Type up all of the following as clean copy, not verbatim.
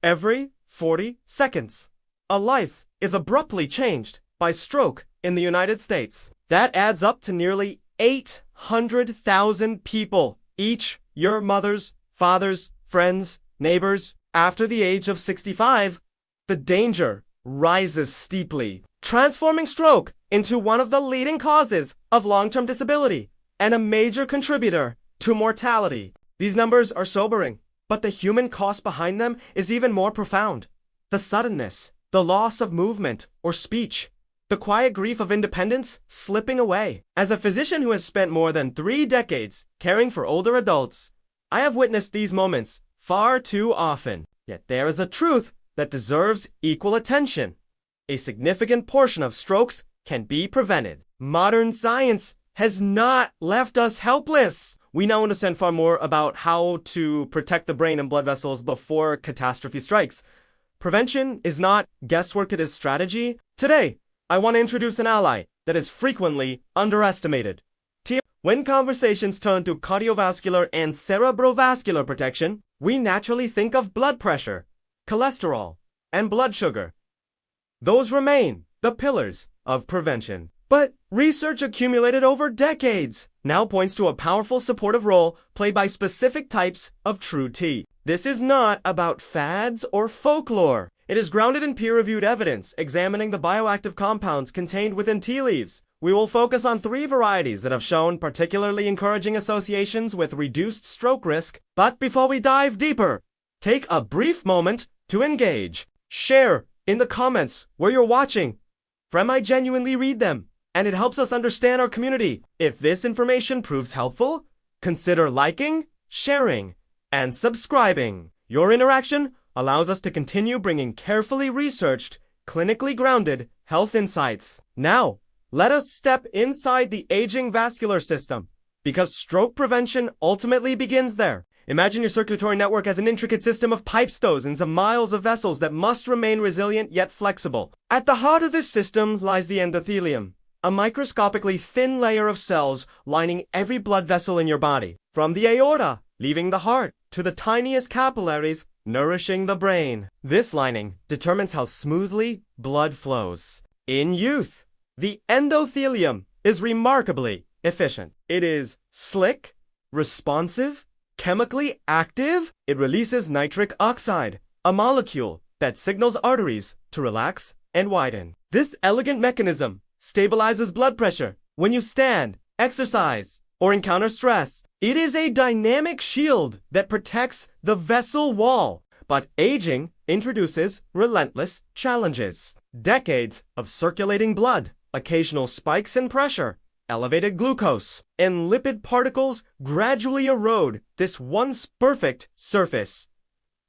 Every 40 seconds, a life is abruptly changed by stroke in the United States. That adds up to nearly 800,000 people, each your mothers, fathers, friends, neighbors. After the age of 65, the danger rises steeply, transforming stroke into one of the leading causes of long-term disability and a major contributor to mortality. These numbers are sobering, but the human cost behind them is even more profound. The suddenness, the loss of movement or speech, the quiet grief of independence slipping away. As a physician who has spent more than 3 decades caring for older adults, I have witnessed these moments far too often. Yet there is a truth that deserves equal attention. A significant portion of strokes can be prevented. Modern science has not left us helpless. We now understand far more about how to protect the brain and blood vessels before catastrophe strikes. Prevention is not guesswork, it is strategy. Today, I want to introduce an ally that is frequently underestimated. When conversations turn to cardiovascular and cerebrovascular protection, we naturally think of blood pressure, cholesterol, and blood sugar. Those remain the pillars of prevention. But research accumulated over decades now points to a powerful supportive role played by specific types of true tea. This is not about fads or folklore. It is grounded in peer-reviewed evidence examining the bioactive compounds contained within tea leaves. We will focus on 3 varieties that have shown particularly encouraging associations with reduced stroke risk. But before we dive deeper, take a brief moment to engage. Share in the comments where you're watching. From I genuinely read them, and it helps us understand our community. If this information proves helpful, consider liking, sharing, and subscribing. Your interaction allows us to continue bringing carefully researched, clinically grounded health insights. Now, let us step inside the aging vascular system, because stroke prevention ultimately begins there. Imagine your circulatory network as an intricate system of pipes, dozens of miles of vessels that must remain resilient yet flexible. At the heart of this system lies the endothelium, a microscopically thin layer of cells lining every blood vessel in your body, from the aorta, leaving the heart, to the tiniest capillaries, nourishing the brain. This lining determines how smoothly blood flows. In youth, the endothelium is remarkably efficient. It is slick, responsive, chemically active. It releases nitric oxide, a molecule that signals arteries to relax and widen. This elegant mechanism stabilizes blood pressure when you stand, exercise, or encounter stress. It is a dynamic shield that protects the vessel wall. But aging introduces relentless challenges. Decades of circulating blood, occasional spikes in pressure, elevated glucose, and lipid particles gradually erode this once perfect surface.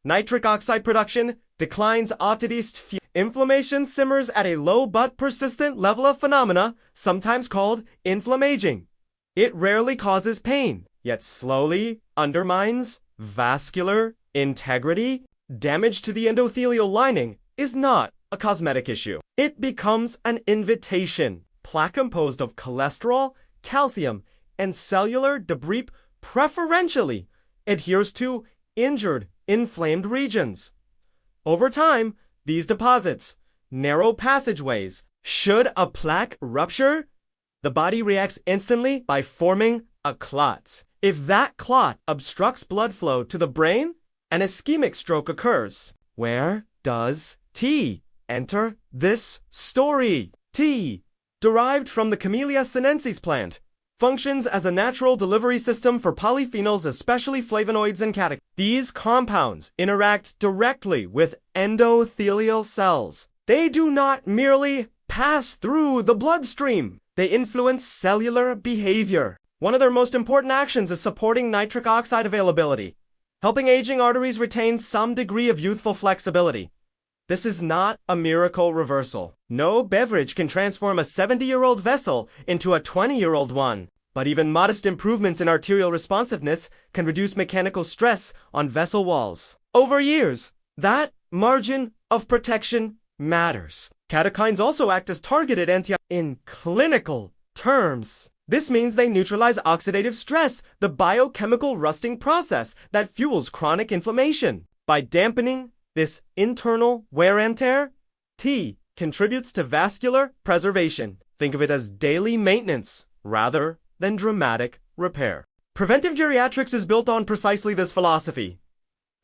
Nitric oxide production declines arteries. Inflammation simmers at a low but persistent level of phenomena, sometimes called inflammaging. It rarely causes pain, yet slowly undermines vascular integrity. Damage to the endothelial lining is not a cosmetic issue. It becomes an invitation. Plaque composed of cholesterol, calcium, and cellular debris preferentially adheres to injured, inflamed regions. Over time, these deposits narrow passageways. Should a plaque rupture, the body reacts instantly by forming a clot. If that clot obstructs blood flow to the brain, an ischemic stroke occurs. Where does tea enter this story? Tea, derived from the Camellia sinensis plant, functions as a natural delivery system for polyphenols, especially flavonoids and catechins. These compounds interact directly with endothelial cells. They do not merely pass through the bloodstream. They influence cellular behavior. One of their most important actions is supporting nitric oxide availability, helping aging arteries retain some degree of youthful flexibility. This is not a miracle reversal. No beverage can transform a 70-year-old vessel into a 20-year-old one. But even modest improvements in arterial responsiveness can reduce mechanical stress on vessel walls. Over years, that margin of protection matters. Catechins also act as targeted in clinical terms. This means they neutralize oxidative stress, the biochemical rusting process that fuels chronic inflammation. By dampening this internal wear and tear, tea contributes to vascular preservation. Think of it as daily maintenance rather than dramatic repair. Preventive geriatrics is built on precisely this philosophy.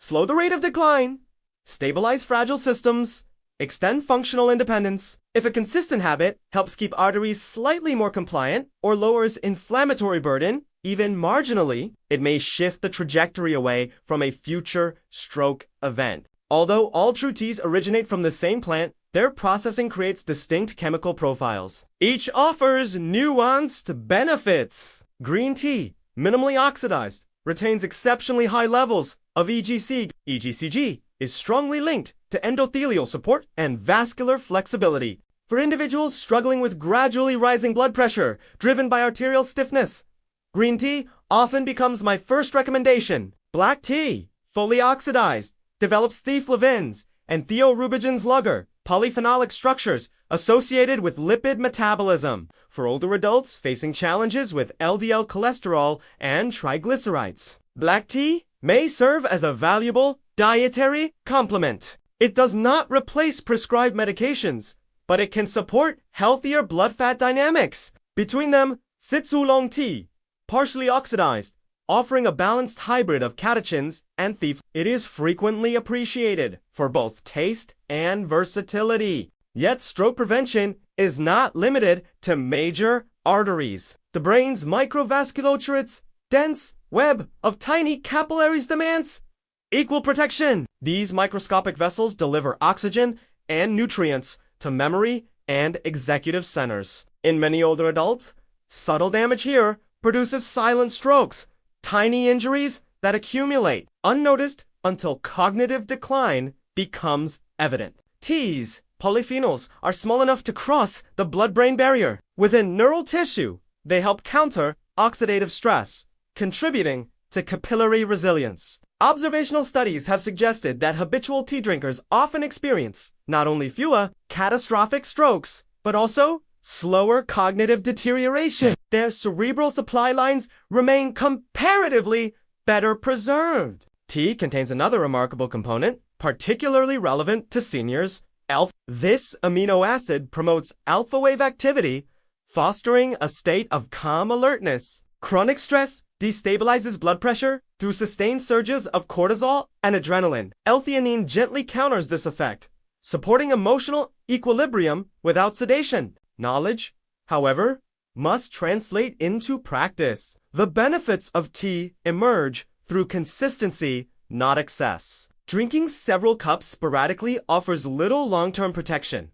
Slow the rate of decline, stabilize fragile systems, extend functional independence. If a consistent habit helps keep arteries slightly more compliant or lowers inflammatory burden, even marginally, it may shift the trajectory away from a future stroke event. Although all true teas originate from the same plant, their processing creates distinct chemical profiles. Each offers nuanced benefits. Green tea, minimally oxidized, retains exceptionally high levels of EGCG. EGCG is strongly linked to endothelial support and vascular flexibility. For individuals struggling with gradually rising blood pressure driven by arterial stiffness, green tea often becomes my first recommendation. Black tea, fully oxidized, develops theaflavins and theorubigens lager, polyphenolic structures associated with lipid metabolism for older adults facing challenges with LDL cholesterol and triglycerides. Black tea may serve as a valuable dietary complement. It does not replace prescribed medications, but it can support healthier blood-fat dynamics. Between them sits Oolong tea, partially oxidized, offering a balanced hybrid of catechins and theaflavins. It is frequently appreciated for both taste and versatility. Yet stroke prevention is not limited to major arteries. The brain's microvasculature's dense web of tiny capillaries demands equal protection. These microscopic vessels deliver oxygen and nutrients to memory and executive centers. In many older adults, subtle damage here produces silent strokes, tiny injuries that accumulate unnoticed until cognitive decline becomes evident. Teas, polyphenols, are small enough to cross the blood-brain barrier. Within neural tissue, they help counter oxidative stress, contributing to capillary resilience. Observational studies have suggested that habitual tea drinkers often experience not only fewer catastrophic strokes, but also slower cognitive deterioration. Their cerebral supply lines remain comparatively better preserved. Tea contains another remarkable component, particularly relevant to seniors, alpha. This amino acid promotes alpha wave activity, fostering a state of calm alertness. Chronic stress destabilizes blood pressure through sustained surges of cortisol and adrenaline. L-theanine gently counters this effect, supporting emotional equilibrium without sedation. Knowledge, however, must translate into practice. The benefits of tea emerge through consistency, not excess. Drinking several cups sporadically offers little long-term protection.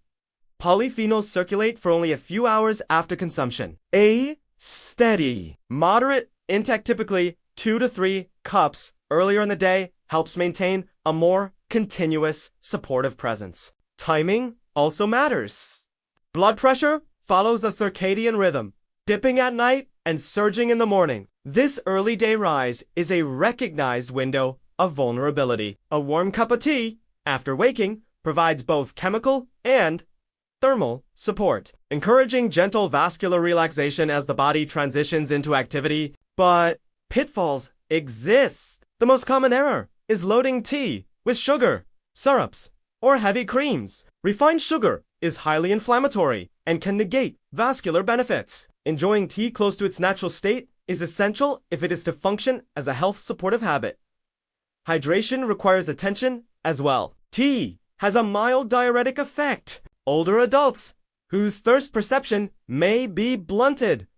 Polyphenols circulate for only a few hours after consumption. A steady, moderate intake, typically 2 to 3 cups earlier in the day, helps maintain a more continuous supportive presence. Timing also matters. Blood pressure follows a circadian rhythm, dipping at night and surging in the morning. This early day rise is a recognized window of vulnerability. A warm cup of tea after waking provides both chemical and thermal support, encouraging gentle vascular relaxation as the body transitions into activity. But pitfalls exist. The most common error is loading tea with sugar, syrups, or heavy creams. Refined sugar is highly inflammatory and can negate vascular benefits. Enjoying tea close to its natural state is essential if it is to function as a health supportive habit. Hydration requires attention as well. Tea has a mild diuretic effect. Older adults whose thirst perception may be blunted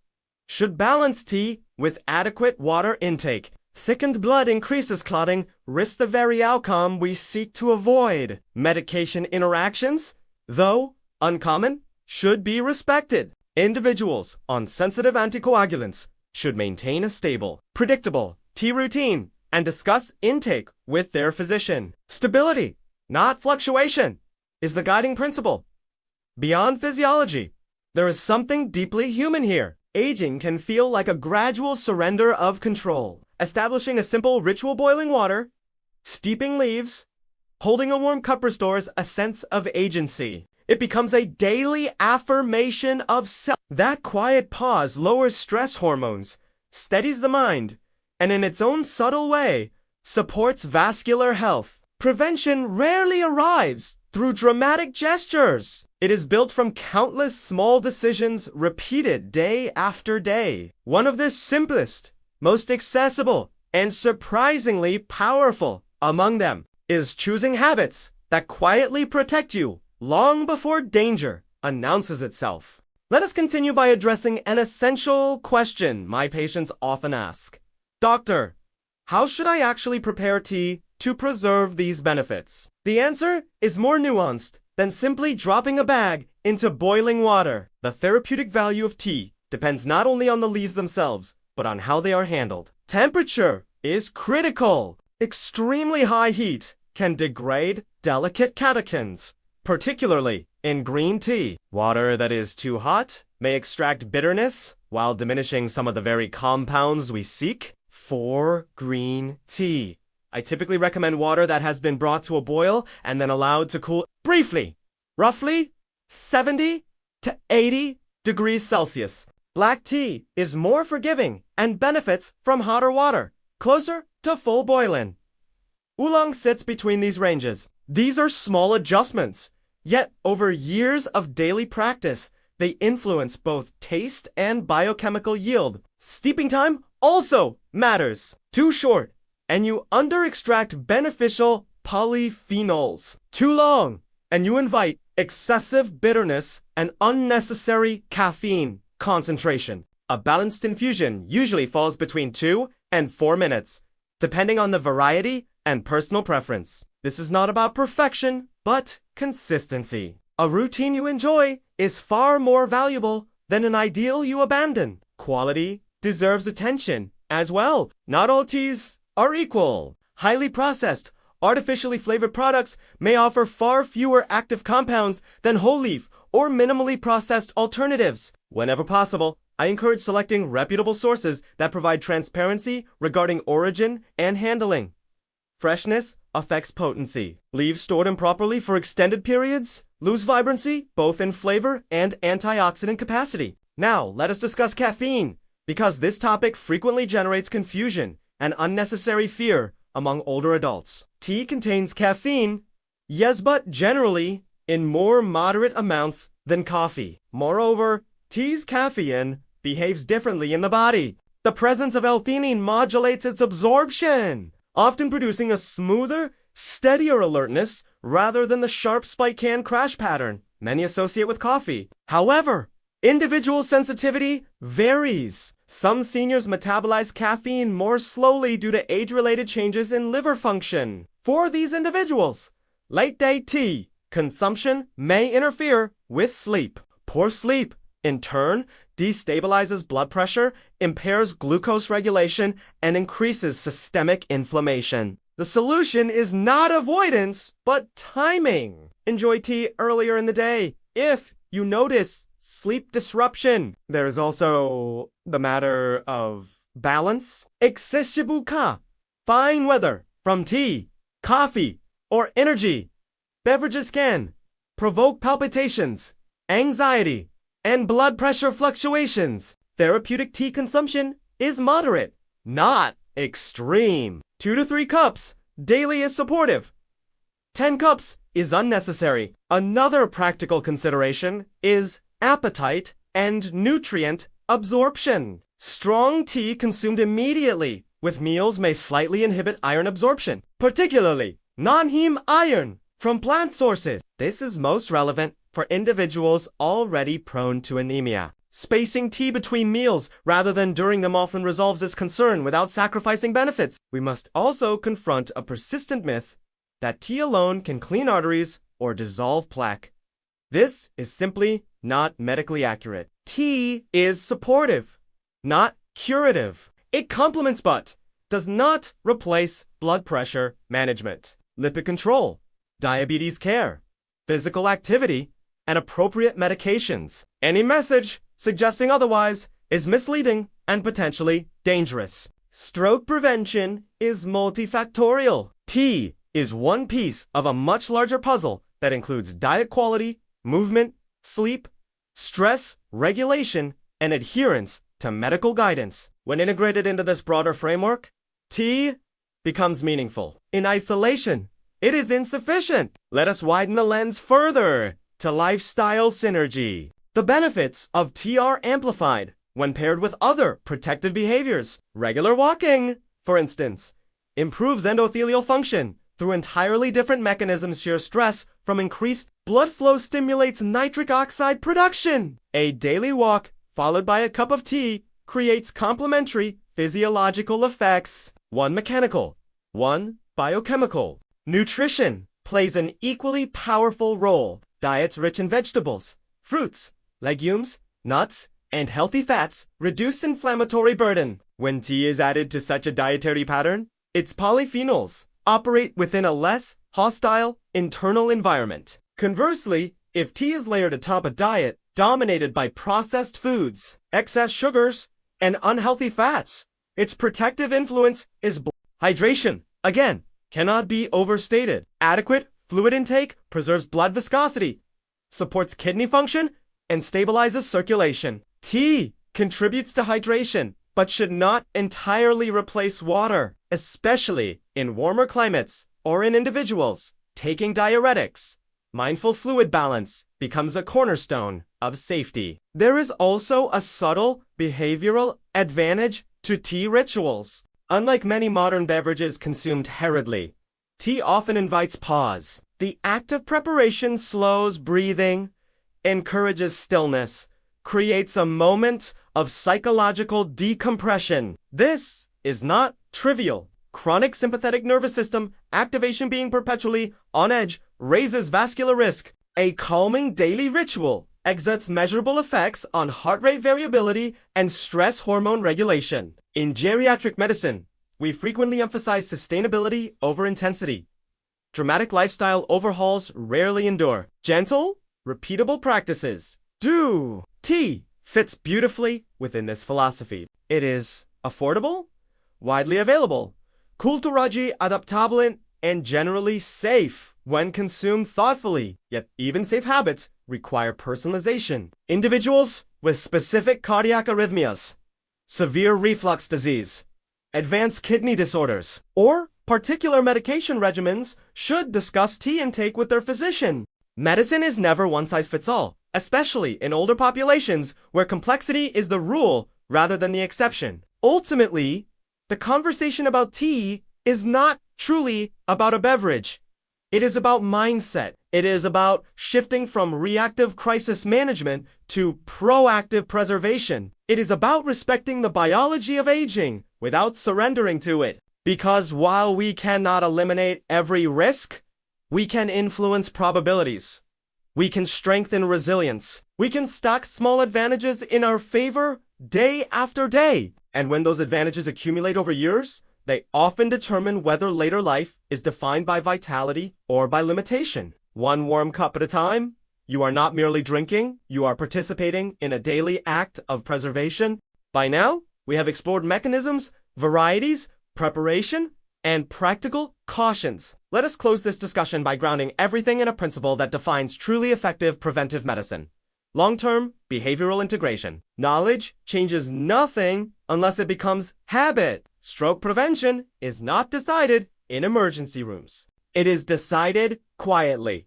should balance tea with adequate water intake. Thickened blood increases clotting, risks the very outcome we seek to avoid. Medication interactions, though uncommon, should be respected. Individuals on sensitive anticoagulants should maintain a stable, predictable tea routine and discuss intake with their physician. Stability, not fluctuation, is the guiding principle. Beyond physiology, there is something deeply human here. Aging can feel like a gradual surrender of control. Establishing a simple ritual: boiling water, steeping leaves, holding a warm cup restores a sense of agency. It becomes a daily affirmation of self. That quiet pause lowers stress hormones, steadies the mind, and in its own subtle way, supports vascular health. Prevention rarely arrives through dramatic gestures. It is built from countless small decisions repeated day after day. One of the simplest, most accessible, and surprisingly powerful among them is choosing habits that quietly protect you long before danger announces itself. Let us continue by addressing an essential question my patients often ask. Doctor, how should I actually prepare tea to preserve these benefits? The answer is more nuanced than simply dropping a bag into boiling water. The therapeutic value of tea depends not only on the leaves themselves, but on how they are handled. Temperature is critical. Extremely high heat can degrade delicate catechins, particularly in green tea. Water that is too hot may extract bitterness while diminishing some of the very compounds we seek. For green tea, I typically recommend water that has been brought to a boil and then allowed to cool briefly, roughly 70 to 80 degrees Celsius. Black tea is more forgiving and benefits from hotter water, closer to full boiling. Oolong sits between these ranges. These are small adjustments, yet over years of daily practice, they influence both taste and biochemical yield. Steeping time also matters. Too short, and you under-extract beneficial polyphenols. Too long, and you invite excessive bitterness and unnecessary caffeine concentration. A balanced infusion usually falls between 2 and 4 minutes, depending on the variety and personal preference. This is not about perfection, but consistency. A routine you enjoy is far more valuable than an ideal you abandon. Quality deserves attention as well. Not all teas are equal. Highly processed, artificially flavored products may offer far fewer active compounds than whole leaf or minimally processed alternatives. Whenever possible, I encourage selecting reputable sources that provide transparency regarding origin and handling. Freshness affects potency. Leaves stored improperly for extended periods lose vibrancy, both in flavor and antioxidant capacity. Now, let us discuss caffeine, because this topic frequently generates confusion and unnecessary fear among older adults. Tea contains caffeine, yes, but generally in more moderate amounts than coffee. Moreover, tea's caffeine behaves differently in the body. The presence of L-theanine modulates its absorption, often producing a smoother, steadier alertness rather than the sharp spike can crash pattern many associate with coffee. However, individual sensitivity varies. Some seniors metabolize caffeine more slowly due to age-related changes in liver function. For these individuals, late-day tea consumption may interfere with sleep. Poor sleep, in turn, destabilizes blood pressure, impairs glucose regulation, and increases systemic inflammation. The solution is not avoidance, but timing. Enjoy tea earlier in the day if you notice sleep disruption. There is also the matter of balance. Excessive ka, fine weather from tea, coffee, or energy. Beverages can provoke palpitations, anxiety, and blood pressure fluctuations. Therapeutic tea consumption is moderate, not extreme. 2 to 3 cups daily is supportive. 10 cups is unnecessary. Another practical consideration is appetite and nutrient absorption. Strong tea consumed immediately with meals may slightly inhibit iron absorption, particularly non-heme iron from plant sources. This is most relevant for individuals already prone to anemia. Spacing tea between meals rather than during them often resolves this concern without sacrificing benefits. We must also confront a persistent myth that tea alone can clean arteries or dissolve plaque. This is simply not medically accurate. Tea is supportive, not curative. It complements but does not replace blood pressure management, lipid control, diabetes care, physical activity, and appropriate medications. Any message suggesting otherwise is misleading and potentially dangerous. Stroke prevention is multifactorial. Tea is one piece of a much larger puzzle that includes diet quality, movement, sleep, stress, regulation, and adherence to medical guidance. When integrated into this broader framework, tea becomes meaningful. In isolation, it is insufficient. Let us widen the lens further to lifestyle synergy. The benefits of tea are amplified when paired with other protective behaviors. Regular walking, for instance, improves endothelial function through entirely different mechanisms. Sheer stress from increased blood flow stimulates nitric oxide production. A daily walk followed by a cup of tea creates complementary physiological effects. One mechanical, one biochemical. Nutrition plays an equally powerful role. Diets rich in vegetables, fruits, legumes, nuts, and healthy fats reduce inflammatory burden. When tea is added to such a dietary pattern, its polyphenols operate within a less hostile internal environment. Conversely, if tea is layered atop a diet dominated by processed foods, excess sugars, and unhealthy fats, its protective influence is hydration. Again, cannot be overstated. Adequate fluid intake preserves blood viscosity, supports kidney function, and stabilizes circulation. Tea contributes to hydration, but should not entirely replace water, especially in warmer climates or in individuals taking diuretics. Mindful fluid balance becomes a cornerstone of safety. There is also a subtle behavioral advantage to tea rituals. Unlike many modern beverages consumed hurriedly, tea often invites pause. The act of preparation slows breathing, encourages stillness, creates a moment of psychological decompression. This is not trivial. Chronic sympathetic nervous system activation being perpetually on edge raises vascular risk. A calming daily ritual exerts measurable effects on heart rate variability and stress hormone regulation. In geriatric medicine, we frequently emphasize sustainability over intensity. Dramatic lifestyle overhauls rarely endure. Gentle, repeatable practices do. Tea fits beautifully within this philosophy. It is affordable, widely available, culturalmente adaptable, and generally safe when consumed thoughtfully. Yet even safe habits require personalization. Individuals with specific cardiac arrhythmias, severe reflux disease, advanced kidney disorders, or particular medication regimens should discuss tea intake with their physician. Medicine is never one size fits all, especially in older populations where complexity is the rule rather than the exception. Ultimately, the conversation about tea is not truly about a beverage. It is about mindset. It is about shifting from reactive crisis management to proactive preservation. It is about respecting the biology of aging without surrendering to it. Because while we cannot eliminate every risk, we can influence probabilities. We can strengthen resilience. We can stack small advantages in our favor day after day. And when those advantages accumulate over years, they often determine whether later life is defined by vitality or by limitation. One warm cup at a time, you are not merely drinking, you are participating in a daily act of preservation. By now, we have explored mechanisms, varieties, preparation, and practical cautions. Let us close this discussion by grounding everything in a principle that defines truly effective preventive medicine. Long-term behavioral integration. Knowledge changes nothing unless it becomes habit. Stroke prevention is not decided in emergency rooms. It is decided quietly.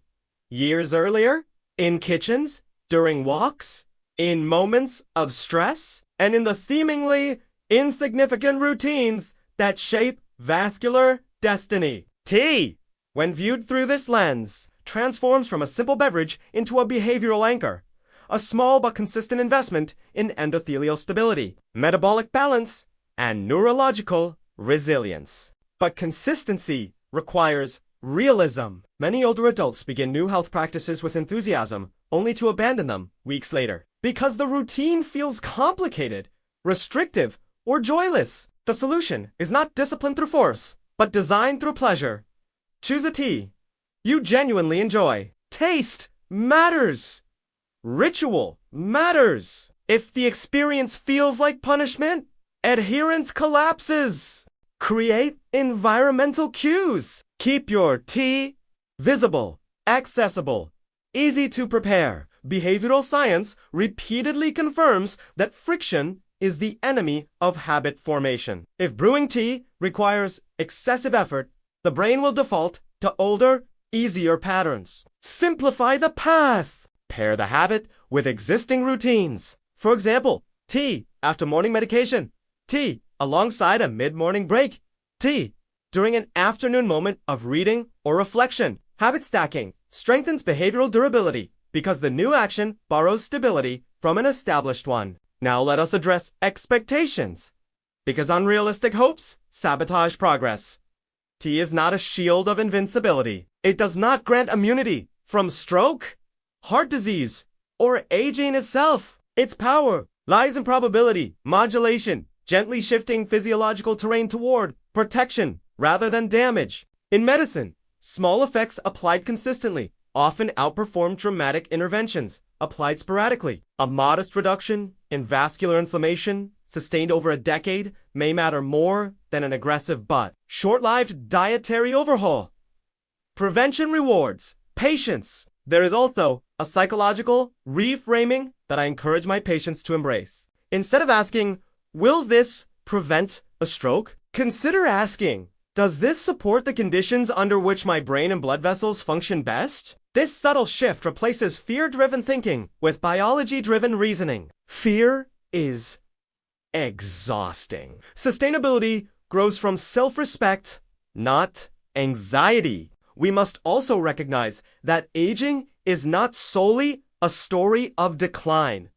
Years earlier, in kitchens, during walks, in moments of stress, and in the seemingly insignificant routines that shape vascular destiny. Tea, when viewed through this lens, transforms from a simple beverage into a behavioral anchor, a small but consistent investment in endothelial stability, metabolic balance, and neurological resilience. But consistency requires realism. Many older adults begin new health practices with enthusiasm, only to abandon them weeks later, because the routine feels complicated, restrictive, or joyless. The solution is not discipline through force, but design through pleasure. Choose a tea you genuinely enjoy. Taste matters. Ritual matters. If the experience feels like punishment, adherence collapses. Create environmental cues. Keep your tea visible, accessible, easy to prepare. Behavioral science repeatedly confirms that friction is the enemy of habit formation. If brewing tea requires excessive effort, the brain will default to older, easier patterns. Simplify the path. Pair the habit with existing routines. For example, tea after morning medication, tea alongside a mid-morning break, tea during an afternoon moment of reading or reflection. Habit stacking strengthens behavioral durability because the new action borrows stability from an established one. Now let us address expectations, because unrealistic hopes sabotage progress. Tea is not a shield of invincibility. It does not grant immunity from stroke, heart disease, or aging itself. Its power lies in probability, modulation, gently shifting physiological terrain toward protection rather than damage. In medicine, small effects applied consistently often outperform dramatic interventions applied sporadically. A modest reduction in vascular inflammation sustained over a decade may matter more than an aggressive but short-lived dietary overhaul. Prevention rewards patience. There is also a psychological reframing that I encourage my patients to embrace. Instead of asking, will this prevent a stroke? Consider asking, does this support the conditions under which my brain and blood vessels function best? This subtle shift replaces fear-driven thinking with biology-driven reasoning. Fear is exhausting. Sustainability grows from self-respect, not anxiety. We must also recognize that aging is not solely a story of decline.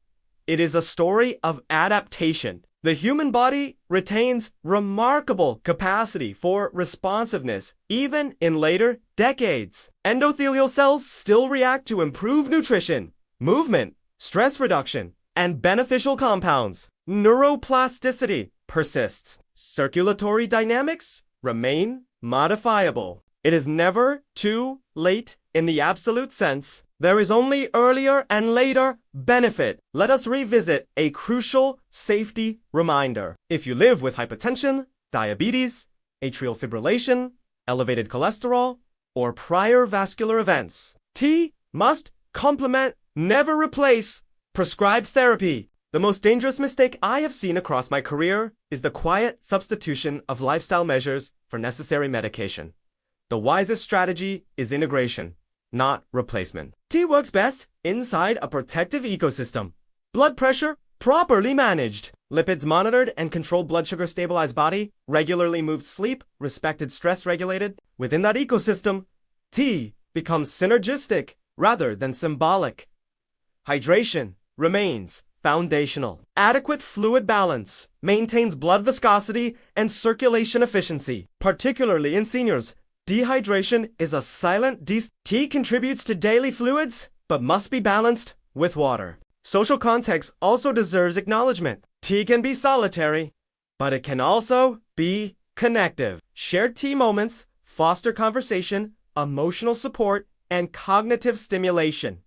It is a story of adaptation. The human body retains remarkable capacity for responsiveness even in later decades. Endothelial cells still react to improved nutrition, movement, stress reduction, and beneficial compounds. Neuroplasticity persists. Circulatory dynamics remain modifiable. It is never too late in the absolute sense. There is only earlier and later benefit. Let us revisit a crucial safety reminder. If you live with hypertension, diabetes, atrial fibrillation, elevated cholesterol, or prior vascular events, tea must complement, never replace, prescribed therapy. The most dangerous mistake I have seen across my career is the quiet substitution of lifestyle measures for necessary medication. The wisest strategy is integration, not replacement. Tea works best inside a protective ecosystem. Blood pressure properly managed, lipids monitored and controlled, blood sugar stabilized body, regularly moved sleep, respected stress regulated. Within that ecosystem, tea becomes synergistic rather than symbolic. Hydration remains foundational. Adequate fluid balance maintains blood viscosity and circulation efficiency, particularly in seniors. Dehydration is a silent tea contributes to daily fluids, but must be balanced with water. Social context also deserves acknowledgement. Tea can be solitary, but it can also be connective. Shared tea moments foster conversation, emotional support, and cognitive stimulation.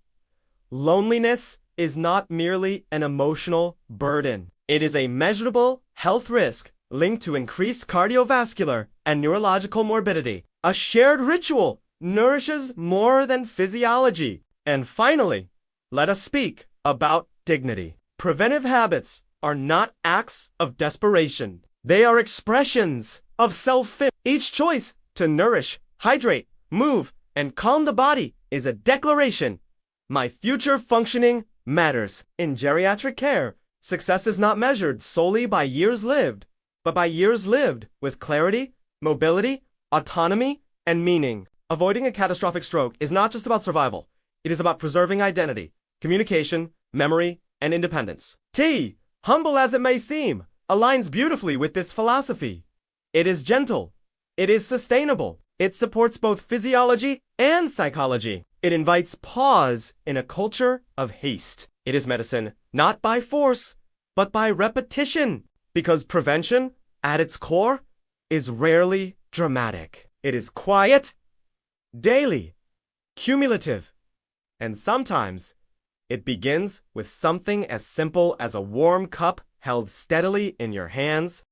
Loneliness is not merely an emotional burden. It is a measurable health risk linked to increased cardiovascular and neurological morbidity. A shared ritual nourishes more than physiology. And finally, let us speak about dignity. Preventive habits are not acts of desperation. They are expressions of self-fit. Each choice to nourish, hydrate, move, and calm the body is a declaration. My future functioning matters. In geriatric care, success is not measured solely by years lived, but by years lived with clarity, mobility, autonomy, and meaning. Avoiding a catastrophic stroke is not just about survival. It is about preserving identity, communication, memory, and independence. Tea, humble as it may seem, aligns beautifully with this philosophy. It is gentle. It is sustainable. It supports both physiology and psychology. It invites pause in a culture of haste. It is medicine not by force, but by repetition. Because prevention, at its core, is rarely dramatic. It is quiet, daily, cumulative, and sometimes it begins with something as simple as a warm cup held steadily in your hands